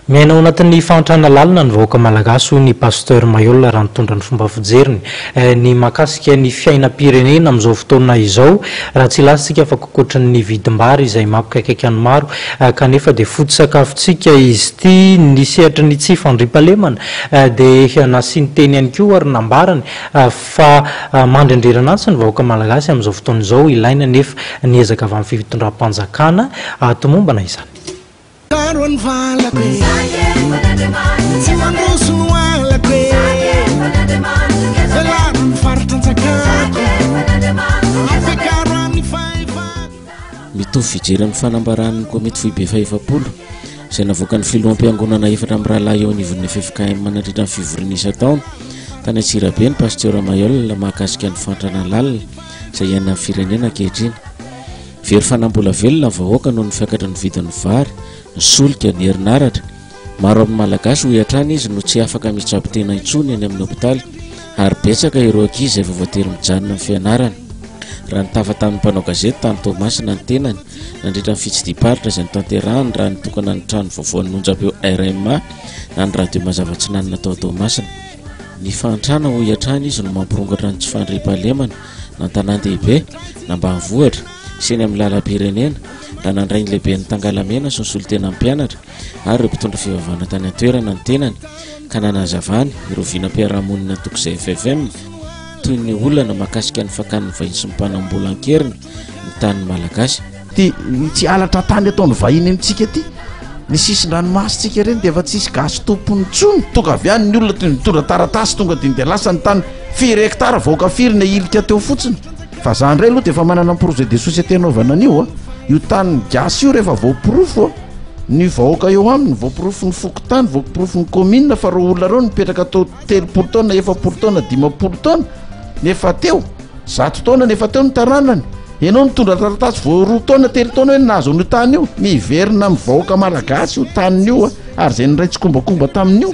Miainao anatin'ny fahantrana lalina ny vahoaka malagasy ny Pasteur Mailhol raha nitondra ny fomba fijeriny ny makasika ny fiainam-pirenena amin'izao fotoana izao raha tsy lasitsika afaka koatran'ny vidim-bary izay mampikaikaiky ny maro kanefa dia foto-tsakafontsika izy ity ny sehatra ny tsy fandriam-pahalemana dia nasiany teny ihany koa ary nambarany fa mandrendrerana antsy ny vahoaka malagasy amin'izao fotoana izao ilaina nefa niezaka avy amin'ny fitondram-panjakana tomombana izany. Mitovy fijeriny fanambaran'ny komety foibe fahefa-polo izay navoaka ny filoam-piangonana efatra amin'ny rahalahy eo anivon'ny FFKM manandritra ny fivorina isa-taona tany Antsirabe ny Pasteur Mailhol mahakasika ny fahantrana lalina izay iainan'ny firenena ankehitriny. Very fanambola velona vahoaka noho ny fiakatra ny vidin'ny vary, ny solika, ny herinaratra. Maro amin'ny malagasy ho hiatrany izy no tsy afaka mitsabo tena intsony eny amin'ny hopitaly ary betsaka ireo ankizy izay vao voatery mijanona amin'ny fianarana. Raha nitava tamin'ny mpanao gazety tany Toamasina ny tenany nandritra ny fitsidim-paritra izay nitanterahany raha nitokana ny trano vaovaon'ny onjampeo RMA na ny radio mazava atsinanana tao Toamasina. Ny fahantrana ho hiatrany izy no mampirongatra ny tsy fandriam-pahalemana na an-tanan-dehibe na ambanivohitra sy ny amin'ny lalam-pirenena raha nandray ny lehibe ny tangalamena sy ny solitena amin'ny mpianatra ary ireo mpitondra fivavahana tany an-toerana ny tenany ka nanazavany ireo vinam-piarahamonina toko izay FFM toy ny olana mahakasika ny fakan'ny vahiny sy ny mpanambola ankeriny ny tany malagasy. Tsy alatra tany ataony vahiny amintsika ty ny sisy ranomasitsika ireny dia efa tsisy gasy tompony tsony tonga avy any ny olona mitondra taratasy tonga dia lasa ny tany 4 hektara vahoaka firy na ilika teo fotsiny fa zany ray aloha dia efa manana projet de société anaovana an'io io tany gasy io rehefa voapirofo ny vahoaka eo aminy voapirofo ny fokotany voapirofo ny commune fa reo olona reo nipetraka atao 30 taona 40 taona 50 taona nefa teo 100 taona nefa teo ny taranany ianao nitondra taratasy vo 2 taona 3 taona hoe nazo ny tany io miverina amin'ny vahoaka malagasy io tany io ary zay nyray tsy kombakomba tamin'io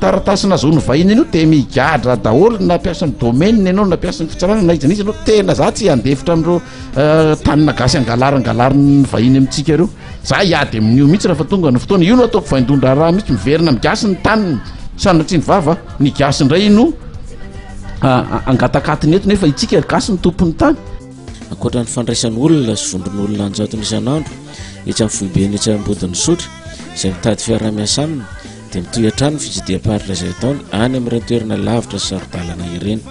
taratasy nazony vahiny io dia migadra daholo na piasa ny domaine ianao na piasa ny fitsarana na izany izy ianao tena za tsy andefitra amin'ireo tany nagasy angalarangalariny vahiny amintsika ireo za hiady amin'io mihitsy raha fa tonga ny fotoana io no ataoko vaindondra raha mihitsy miverina migasy ny tany sanatry ny vava ny gasy indray no angatakatiny eto nefa itsika gasy ny tompony tany. Ankoatra ny fandraisan'ny olona sy vondron'olona anjatony isan'andro etsy amin'ny foibeny etsy ambodin'ny sotra izay mitady fiarah-miasa aminy dia mitohy hatrany ny fitsidiam-paritra izay ataony any amin'ireny toerana lavitra sy sarodalana ireny.